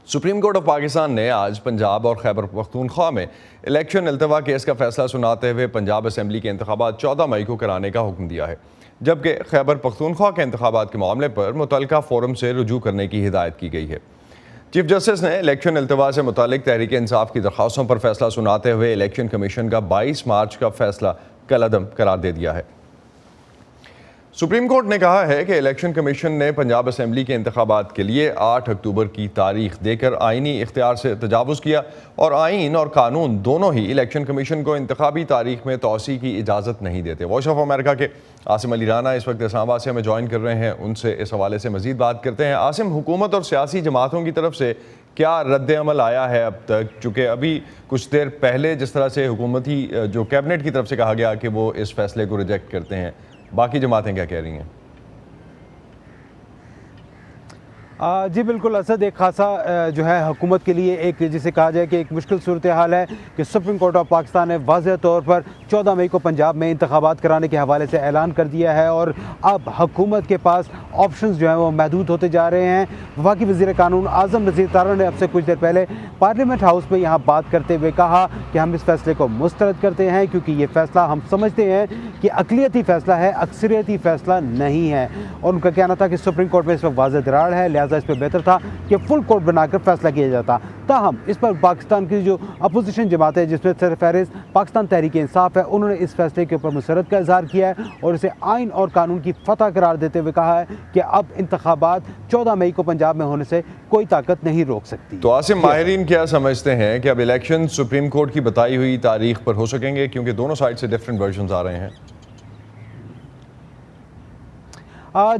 Supreme court of Pakistan نے آج پنجاب اور خیبر پختونخوا میں الیکشن التوا کیس کا فیصلہ سناتے ہوئے پنجاب اسمبلی کے انتخابات 14 مئی کو کرانے کا حکم دیا ہے، جبکہ خیبر پختونخوا کے انتخابات کے معاملے پر متعلقہ فورم سے رجوع کرنے کی ہدایت کی گئی ہے۔ چیف جسٹس نے الیکشن التوا سے متعلق تحریک انصاف کی درخواستوں پر فیصلہ سناتے ہوئے الیکشن کمیشن کا 22 مارچ کا فیصلہ کالعدم قرار دے دیا ہے۔ سپریم کورٹ نے کہا ہے کہ الیکشن کمیشن نے پنجاب اسمبلی کے انتخابات کے لیے 8 اکتوبر کی تاریخ دے کر آئینی اختیار سے تجاوز کیا اور آئین اور قانون دونوں ہی الیکشن کمیشن کو انتخابی تاریخ میں توسیع کی اجازت نہیں دیتے۔ وائس آف امریکہ کے عاصم علی رانا اس وقت اسلام آباد سے ہمیں جوائن کر رہے ہیں، ان سے اس حوالے سے مزید بات کرتے ہیں۔ عاصم، حکومت اور سیاسی جماعتوں کی طرف سے کیا رد عمل آیا ہے اب تک؟ چونکہ ابھی کچھ دیر پہلے جس طرح سے حکومتی جو کیبنٹ کی طرف سے کہا گیا کہ وہ اس فیصلے کو ریجیکٹ کرتے ہیں، باقی جماعتیں کیا کہہ رہی ہیں؟ جی بالکل اسد، ایک خاصا جو ہے حکومت کے لیے ایک جسے کہا جائے کہ ایک مشکل صورتحال ہے کہ سپریم کورٹ آف پاکستان نے واضح طور پر 14 مئی کو پنجاب میں انتخابات کرانے کے حوالے سے اعلان کر دیا ہے اور اب حکومت کے پاس آپشنز جو ہیں وہ محدود ہوتے جا رہے ہیں۔ وفاقی وزیر قانون اعظم نذیر طارق نے اب سے کچھ دیر پہلے پارلیمنٹ ہاؤس میں یہاں بات کرتے ہوئے کہا کہ ہم اس فیصلے کو مسترد کرتے ہیں کیونکہ یہ فیصلہ ہم سمجھتے ہیں کہ اقلیتی فیصلہ ہے، اکثریتی فیصلہ نہیں ہے، اور ان کا کہنا تھا کہ سپریم کورٹ میں اس وقت واضح دراڑ ہے، لہٰذا اس پہ بہتر تھا کہ فل کورٹ بنا کر فیصلہ کیا جاتا۔ تاہم اس پر پاکستان کی جو اپوزیشن جماعت ہے جس میں سر فہرست پاکستان تحریک انصاف ہے، انہوں نے اس فیصلے کے اوپر مسرت کا اظہار کیا ہے اور اسے آئین اور قانون کی فتح قرار دیتے ہوئے کہا ہے کہ اب انتخابات 14 مئی کو پنجاب میں ہونے سے کوئی طاقت نہیں روک سکتی۔ تو عاصم، ماہرین کیا سمجھتے ہیں کہ اب الیکشن سپریم کورٹ کی بتائی ہوئی تاریخ پر ہو سکیں گے؟ کیونکہ دونوں سائڈ سے ڈیفرنٹ ورژنز آ رہے ہیں۔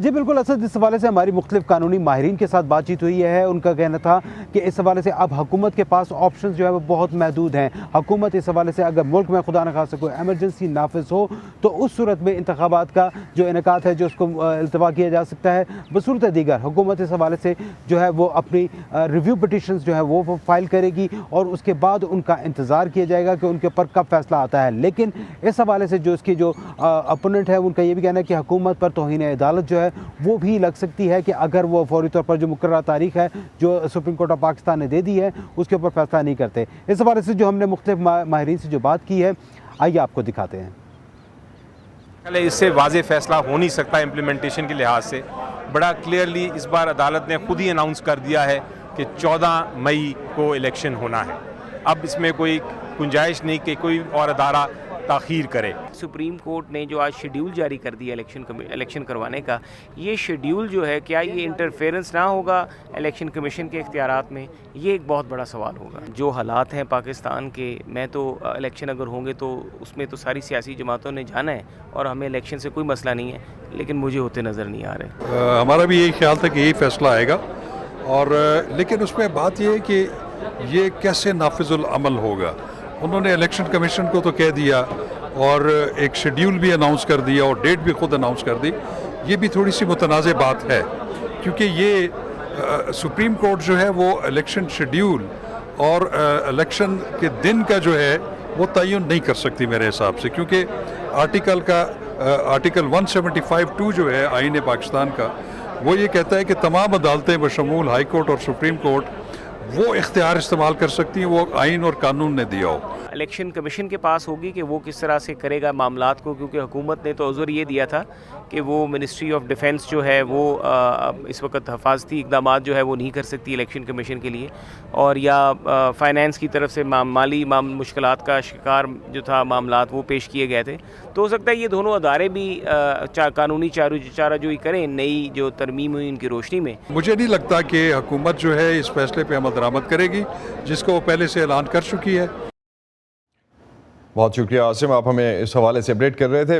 جی بالکل اسد، اس حوالے سے ہماری مختلف قانونی ماہرین کے ساتھ بات چیت ہوئی ہے، ان کا کہنا تھا کہ اس حوالے سے اب حکومت کے پاس آپشنز جو ہے وہ بہت محدود ہیں۔ حکومت اس حوالے سے اگر ملک میں خدا نخواستہ کوئی ایمرجنسی نافذ ہو تو اس صورت میں انتخابات کا جو انعقاد ہے جو اس کو التوا کیا جا سکتا ہے۔ بصورت دیگر حکومت اس حوالے سے جو ہے وہ اپنی ریویو پٹیشنز جو ہے وہ فائل کرے گی اور اس کے بعد ان کا انتظار کیا جائے گا کہ ان کے اوپر کب فیصلہ آتا ہے۔ لیکن اس حوالے سے جو اس کی جو اپوننٹ ہے ان کا یہ بھی کہنا ہے کہ حکومت پر توہین عدالت جو ہے وہ بھی لگ سکتی ہے کہ اگر وہ فوری طور پر جو مقررہ تاریخ ہے جو سپریم کورٹ آف پاکستان نے دے دی ہے اس کے اوپر فیصلہ نہیں کرتے۔ اس حوالے سے جو ہم نے مختلف ماہرین سے جو بات کی ہے، آئیے آپ کو دکھاتے ہیں۔ اس سے واضح فیصلہ ہو نہیں سکتا امپلیمنٹیشن کے لحاظ سے۔ بڑا کلیئرلی اس بار عدالت نے خود ہی اناؤنس کر دیا ہے کہ 14 مئی کو الیکشن ہونا ہے۔ اب اس میں کوئی گنجائش نہیں کہ کوئی اور ادارہ تاخیر کرے۔ سپریم کورٹ نے جو آج شیڈیول جاری کر دیا الیکشن کروانے کا، یہ شیڈیول جو ہے کیا یہ انٹرفیرنس نہ ہوگا الیکشن کمیشن کے اختیارات میں؟ یہ ایک بہت بڑا سوال ہوگا۔ جو حالات ہیں پاکستان کے، میں تو الیکشن اگر ہوں گے تو اس میں تو ساری سیاسی جماعتوں نے جانا ہے اور ہمیں الیکشن سے کوئی مسئلہ نہیں ہے، لیکن مجھے ہوتے نظر نہیں آ رہے۔ ہمارا بھی یہی خیال تھا کہ یہی فیصلہ آئے گا، اور لیکن اس میں بات یہ ہے کہ یہ کیسے نافذ العمل ہوگا۔ انہوں نے الیکشن کمیشن کو تو کہہ دیا اور ایک شیڈیول بھی اناؤنس کر دیا اور ڈیٹ بھی خود اناؤنس کر دی۔ یہ بھی تھوڑی سی متنازع بات ہے کیونکہ یہ سپریم کورٹ جو ہے وہ الیکشن شیڈیول اور الیکشن کے دن کا جو ہے وہ تعین نہیں کر سکتی میرے حساب سے، کیونکہ آرٹیکل 175(2) جو ہے آئین پاکستان کا، وہ یہ کہتا ہے کہ تمام عدالتیں بشمول ہائی کورٹ اور سپریم کورٹ وہ اختیار استعمال کر سکتی ہیں وہ آئین اور قانون نے دیا ہو۔ الیکشن کمیشن کے پاس ہوگی کہ وہ کس طرح سے کرے گا معاملات کو، کیونکہ حکومت نے تو عذر یہ دیا تھا کہ وہ منسٹری آف ڈیفنس جو ہے وہ اس وقت حفاظتی اقدامات جو ہے وہ نہیں کر سکتی الیکشن کمیشن کے لیے، اور یا فائنینس کی طرف سے مالی مشکلات کا شکار جو تھا معاملات وہ پیش کیے گئے تھے۔ تو ہو سکتا ہے یہ دونوں ادارے بھی قانونی چارہ جوئی کریں نئی جو ترمیم ہوئی ان کی روشنی میں۔ مجھے نہیں لگتا کہ حکومت جو ہے اس فیصلے پہ عمل درآمد کرے گی جس کو وہ پہلے سے اعلان کر چکی ہے۔ بہت شکریہ عاصم، آپ ہمیں اس حوالے سے اپڈیٹ کر رہے تھے۔